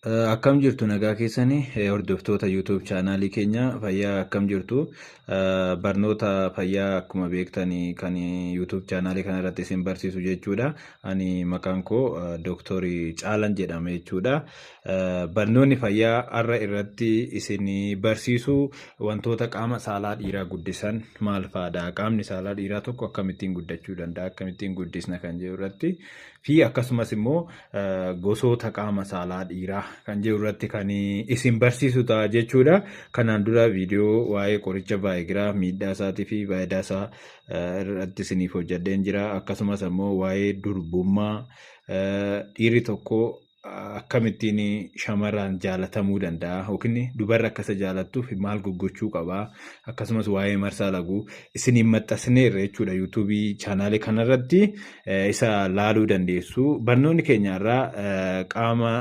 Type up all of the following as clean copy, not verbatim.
Akkam jirtu nagaa keessanii hordoftoota YouTube chaanaalii keenya fayyaa akkam jirtu barnoota fayyaa akkuma beektanii kan YouTube chaanaalii kana irratti isin barsiisu jechuudha. Ani maqaan koo Dooktorii Caalan jedhama jechuudha. Barnoonni fayyaa har'a irratti isin barsiisu wantoota qaama saalaa dhiiraa guddisan maal fa'aadha? Qaamni saalaa dhiiraa tokko akkamittiin guddachuu danda'a? Akkamittiin guddisna kan jedhu irratti fi akkasumas immoo gosoota qaama saalaa dhiiraa kan jedhu irratti kan isin barsiisu ta'a jechuudha. Kanaan dura viidiyoo waa'ee qoricha Vaayigiraa miidhaa isaatii fi faayidaa isaa irratti isiniif hojjedheen jira. Akkasumas immoo waa'ee durbummaa dhiirri tokko akkamittiin shamarraan jaalatamuu danda'a yookiin dubarra akka isa jaalattuuf maal gochuu qaba. Akkasumas waa'ee marsaa laguu isiniin maxxansineerra jechuudha yuutuubii chaanaalii kanarratti isa laaluu dandeessu. Barnoonni keenyarraa qaama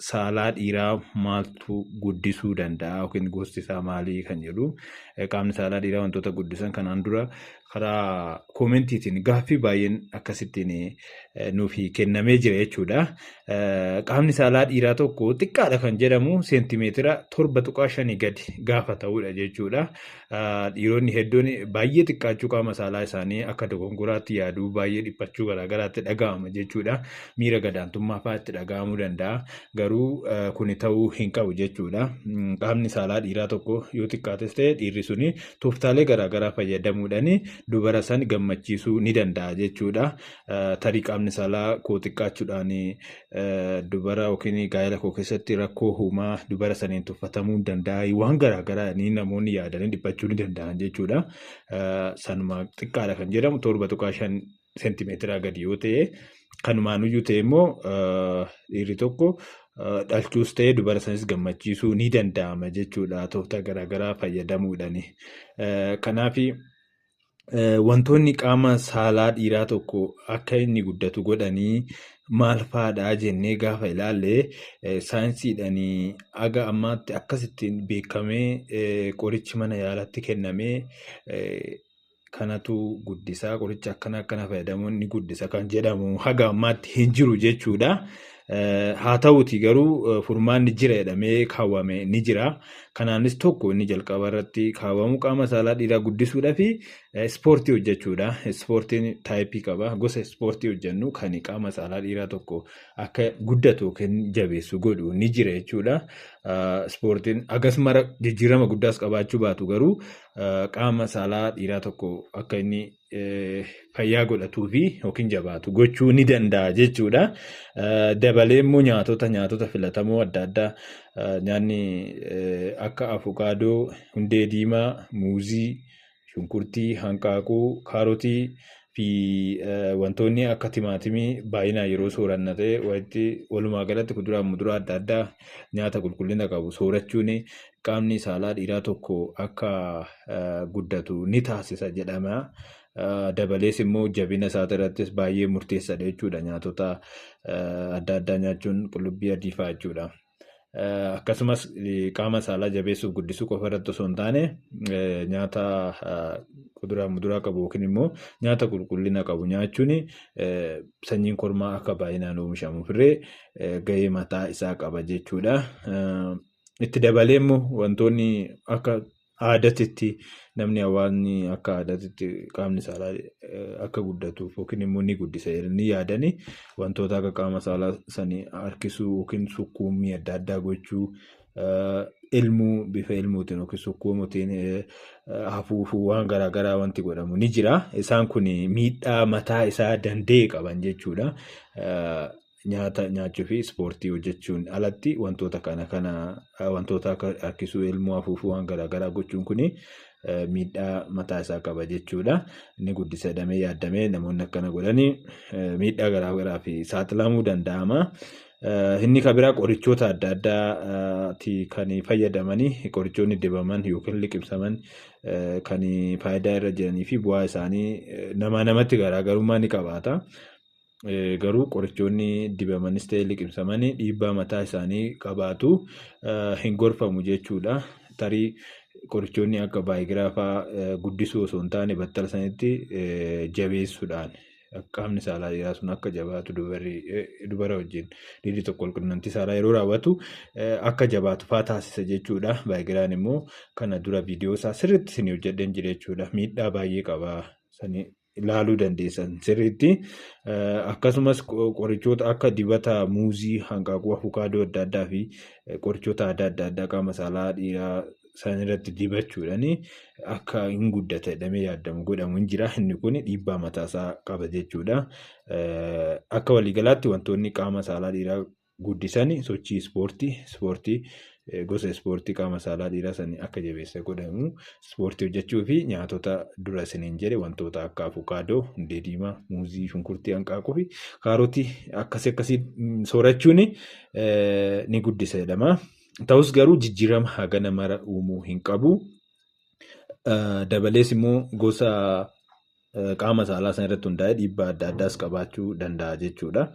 saalaa dhiiraa maaltu guddisuu danda'a yookiin gosti isaa maalii kan jedhu qaamni saalaa dhiiraa wantoota guddisan kanaan dura karaa koomentiitiin gaaffii baay'een akkasittiin nuuf kennamee jira jechuudha. Qaamni saalaa dhiiraa tokko xiqqaadha kan jedhamu seentimeetira 7.5 gadi gaafa ta'udha jechuudha. Dhiironni hedduun baay'ee xiqqaachuu qaama saalaa isaanii akka dogongoraatti yaaduu baay'ee dhiphachuu garaagaraatti dhaga'ama jechuudha. Miira gadaantummaa fa'aa itti dhaga'amuu danda'a. Garuu kuni ta'uu hin qabu jechuudha. Qaamni saalaa dhiiraa tokko yoo xiqqaates ta'e dhiirri suni tooftaalee garaagaraa fayyadamuudhaan dubara san gammachiisuu ni danda'a jechuudha. Tarii qaamni saalaa koo xiqqaachuudhaan dubara yookiin gaa'ela koo keessatti rakkoo uumaa dubara saniin tuffatamuu danda'a. Waan garaagaraa namoonni yaadanii dhiphachuu ni danda'an jechuudha. Sanuma xiqqaadha kan jedhamu 7.5 seentimeetiraa gadi yoo ta'e kanumaanuyyuu ta'e immoo dhiirri tokko dhalchuus ta'e dubara sanis gammachiisuu ni danda'ama jechuudha. Tooftaa garaagaraa fayyadamuudhaan. Kanaaf wantoonni qaama saalaa dhiiraa tokko akka inni guddatu godhanii maal fa'aadha jennee gaafa ilaalle saayinsiidhaan aga ammaatti akkasittiin beekamee qorichi mana yaalatti kennamee kanatu guddisaa qoricha akkana fayyadamuun ni guddisa kan jedhamu haga ammaatti hin jiru jechuudha. Haa ta'uuti garuu furmaanni jira jedhamee kaawwame ni jira. Kanaanis tokko inni jalqaba irratti kaawwamu qaama saalaa dhiiraa guddisuudhaa fi ispoortii hojjechuudha. Ispoortiin taayipii qaba. Gosa ispoortii hojjennu kan qaama saalaa dhiiraa tokko akka guddatu yookiin jabeessu godhu ni jira jechuudha. Ispoortiin akkasuma jijjiirama guddaas qabaachuu baatu garuu qaama saalaa dhiiraa tokko akka inni fayyaa godhatuu fi yookiin jabaatu gochuu ni danda'a jechuudha. Dabalee immoo nyaatota filatamoo adda addaa nyaanni akka afukaadoo, hundee diimaa, muuzii, shunkurtii, hanqaaquu, kaarotii fi wantoonni akka timaatimii baay'inaan yeroo sooranna ta'e walitti walumaa galatti kuduraa fi muduraa adda addaa nyaata qulqullina qabu soorachuun qaamni saalaa dhiiraa tokko akka guddatu ni taasisa jedhama. Dabalees immoo jabina isaati irrattis baay'ee murteessaadha jechuudha. Nyaatota adda addaa nyaachuun qullubbii adii fa'aa jechuudha. Akkasumas qaama saalaa jabeessuuf guddisuu qofa irratti osoo hin taane nyaata kuduraa fi muduraa qabu yookiin immoo nyaata qulqullina qabu nyaachuun sanyiin kormaa akka baay'inaan oomishamuuf illee gahee mataa isaa qaba jechuudha. Itti dabalee immoo wantoonni akka aadaatti namni hawaasni akka aadaatti qaamni saalaa akka guddatuuf yookiin immoo ni guddisa jedhanii yaadanii wantoota akka qaama saalaa sanii harkisuu yookiin sukkuumii adda addaa gochuu ilmuu bifa ilmuutiin yookiin sukkuumuutiin hafuufuu waan garaagaraa wanti godhamu ni jira. Isaan kun miidhaa mataa isaa danda'e qaban jechuudha. Nyaata nyaachuu fi ispoortii hojjechuun alatti wantoota wantoota akka harkisuu ilmoo hafuufuu waan garaagaraa gochuun kun miidhaa mataa isaa qaba jechuudha. Inni guddisa jedhamee yaadamee namoonni akkana godhanii miidhaa garaagaraa fi saaxilamuu danda'ama. Inni kan biraa qorichoota adda addaati kan fayyadamanii qorichoonni dibaman yookiin liqimsaman kan faayidaa irra jiranii fi bu'aa isaanii namatti garaagarummaa ni qabaata. Garuu qorichoonni dibamanis ta'e liqimsamanii dhiibbaa mataa isaanii qabaatu hin gorfamu jechuudha. Tarii qorichoonni akka Vaayigiraa fa'aa guddisuu osoo hin taane battala sanitti jabeessuudhaan qaamni saalaa dhiiraa sun akka jabaatu dubara wajjin dhiirri tokko walqunnamtii saalaa yeroo raawwatu akka jabaatu fa'aa taasisa jechuudha. Baay'inaan immoo kana dura viidiyoo isaa sirriitti isin hojjedhan jira jechuudha. Miidhaa baay'ee qaba sanii ilaaluu dandeessan sirriitti. Akkasumas qorichoota akka dibata muuzii, hanqaaquu, avukaadoo adda addaa fi qorichoota adda addaa qaama saalaa dhiiraa isaan irratti dibachuudhaan akka hin guddate jedhamee yaadamu godhamu hin jira. Inni kun dhiibbaa mataasaa qaba jechuudha. Akka waliigalaatti wantoonni qaama saalaa dhiiraa guddisan sochii ispoortii gosa ispoortii qaama saalaa dhiiraa sanii akka jabeessa godhamu ispoortii hojjechuu fi nyaatota dura isiniin jedhe wantoota akka avukaadoo, hundee diimaa, muuzii, shunkurtii, hanqaaquu fi kaarotii akkasii soorachuun ni guddisa jedhama. Ta'us garuu jijjiirama hagana mara uumuu hin qabu. Dabalees immoo gosa qaama saalaa sana irratti hundaa'ee dhiibbaa adda addaas qabaachuu danda'a jechuudha.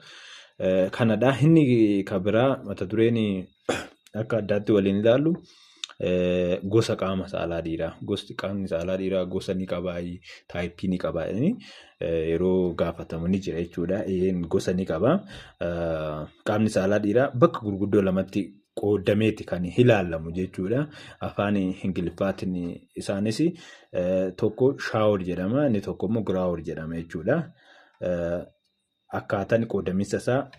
Kanadha. Inni kan biraa mata dureen akka addaatti waliin ilaallu gosa qaama saalaa dhiiraa. Gosti qaamni saalaa dhiiraa gosa ni qabaa, taayippii ni qabaa. Yeroo gaafatamu ni jira jechuudha. Gosa ni qabaa. Qaamni saalaa dhiiraa bakka gurguddoo lamatti qoodameeti kan ilaalamu jechuudha. Afaan Ingiliffaatiin isaanis tokko shaawor jedhama, inni tokko immoo giraawor jedhama jechuudha. Akkaataan qoodamiinsa isaa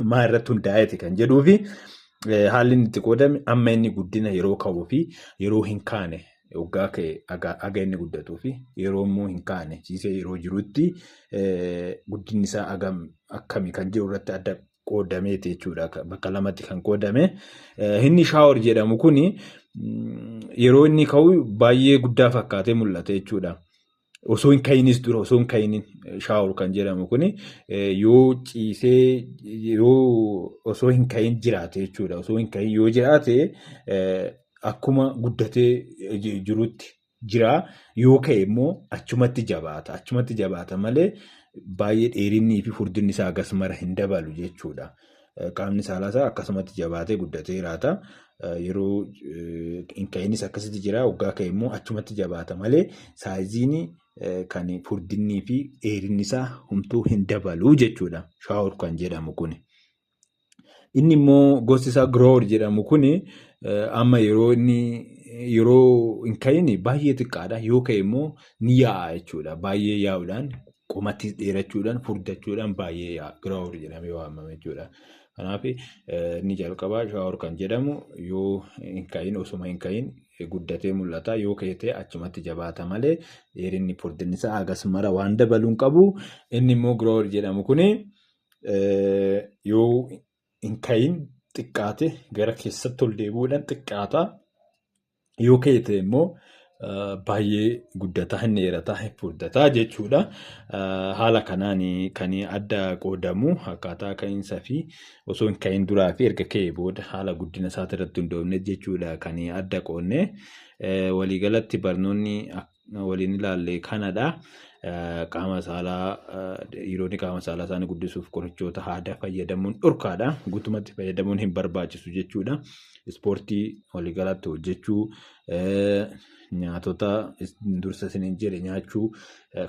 maal irratti hundaa'eeti kan jedhuu fi haalli inni itti qoodame amma inni guddina yeroo qabuu fi yeroo hin kaane waggaa ka'e aga inni guddatuu fi yeroo immoo hin kaane ciisee yeroo jirutti guddinni isaa akkamii kan jiru irratti adda qoodameeti jechuudha. Bakka lamatti kan qoodame. Inni shaawor jedhamu kun yeroo inni ka'u baay'ee guddaa fakkaatee mul'ata jechuudha. Osoo hin ka'inis dura osoo hin ka'in shaawor kan jedhamu kun yoo ciisee osoo hin ka'in jiraate jechuudha. Osoo hin ka'in yoo jiraate akkuma guddatee jirutti jira. Yoo ka'e immoo achumatti jabaata malee baay'ee dheerinnii fi furdinni isaa agas mara hin dabalu jechuudha. Qaamni saalaa isaa akkasumatti jabaatee guddatee jiraata. Yeroo hin ka'inis akkasitti jira. Waggaa ka'e immoo achumatti jabaata malee saayiziin kan furdinnii fi dheerinni isaa humtuu hin dabalu jechuudha. Shaawor kan jedhamu kun. Inni immoo gosti isaa giraawor jedhamu kun amma yeroo hin ka'in baay'ee xiqqaadha. Yoo ka'e immoo ni yaa'a jechuudha. Baay'ee yaa'uudhaan qomattis dheerachuudhaan furdachuudhaan baay'ee yaa'a. Giraawor jedhamee waamama jechuudha. Kanaaf inni jalqabaa shaawor kan jedhamu yoo hin ka'in osuma hin ka'in guddatee mul'ata. Yoo ka'e ta'e achumatti jabaata malee dheerinni furdinni isaa agas mara waan dabaluu hin qabu. Inni immoo giraawor jedhamu kun yoo hin ka'in xiqqaate gara keessatti ol deebi'uudhaan xiqqaata. Yoo ka'e ta'e immoo baay'ee guddataa hin dheerataa hin furdataa jechuudha. Haala kanaan kan adda qoodamu akkaataa ka'iinsaa fi osoo hin ka'in duraa fi erga ka'ee booda haala guddina isaati irratti hundoofne jechuudha kan adda qoodne. Waliigalatti barnoonni waliin ilaalle kanadha. Qaama saalaa dhiironni qaama saalaa isaanii guddisuuf qorichoota aadaa fayyadamuun dhorkaadha. Guutumatti fayyadamuun hin barbaachisu jechuudha. Ispoortii waliigalatti hojjechuu, nyaatota dursa isiniin jedhe nyaachuu,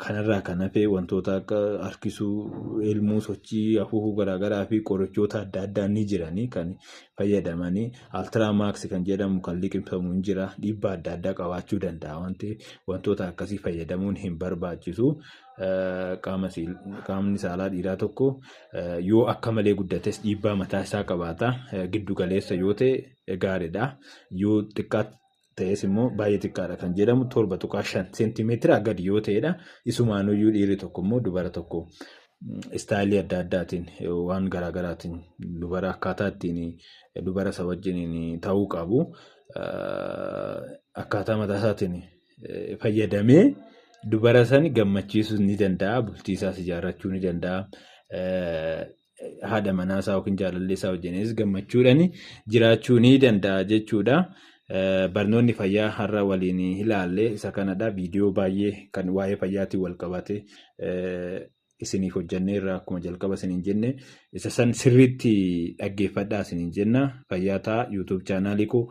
kanarraa kan hafe wantoota akka harkisuu, elmuu, sochii afuufuu garaagaraa fi qorichoota adda addaa ni jiranii kan fayyadamanii altiraamaaks kan jedhamu kan liqimsamu hin jira. Dhiibbaa adda addaa qabaachuu danda'a waan ta'eef wantoota akkasii fayyadamuun hin barbaachisu. Qaamni saalaa dhiiraa tokko yoo akka malee guddates dhiibbaa mataa isaa qabaata. Giddu galeessa yoo ta'e gaariidha. Yoo xiqqaatti ta'es immoo baay'ee xiqqaadha kan jedhamu 7.5 seentimeetira gadi yoo ta'edha. Isumaanuyyuu dhiirri tokko immoo dubara tokko istaayilii adda addaatiin waan garaagaraatiin dubara akkaataa ittiin dubara isa wajjin ta'uu qabu. Akkaataa mataa isaatiin fayyadamee dubara sani gammachiisuu ni danda'a. Bultii isaas ijaarrachuu ni danda'a. Haadha manaa isaa yookiin jaalallee isaa wajjinis gammachuudhaan jiraachuu ni danda'a jechuudha. Barnoonni fayyaa har'a waliin ilaalle isa kanadha. Viidiyoo baay'ee kan waa'ee fayyaatiin wal qabate isiniif hojjanneerra akkuma jalqaba isiniin jenne isa san sirriitti dhaggeeffadhaa isiniin jenna. Fayyaa ta'a. YouTube chaanaalii koo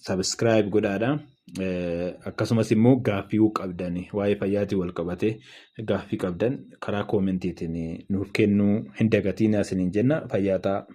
subscribe godhaadha. akkasumas immoo gaaffii qabdan waa'ee fayyaatiin wal qabate gaaffii qabdan karaa koomentiitiin nuuf kennuu hin dagatiin isiniin jenna. Fayyaa ta'aa.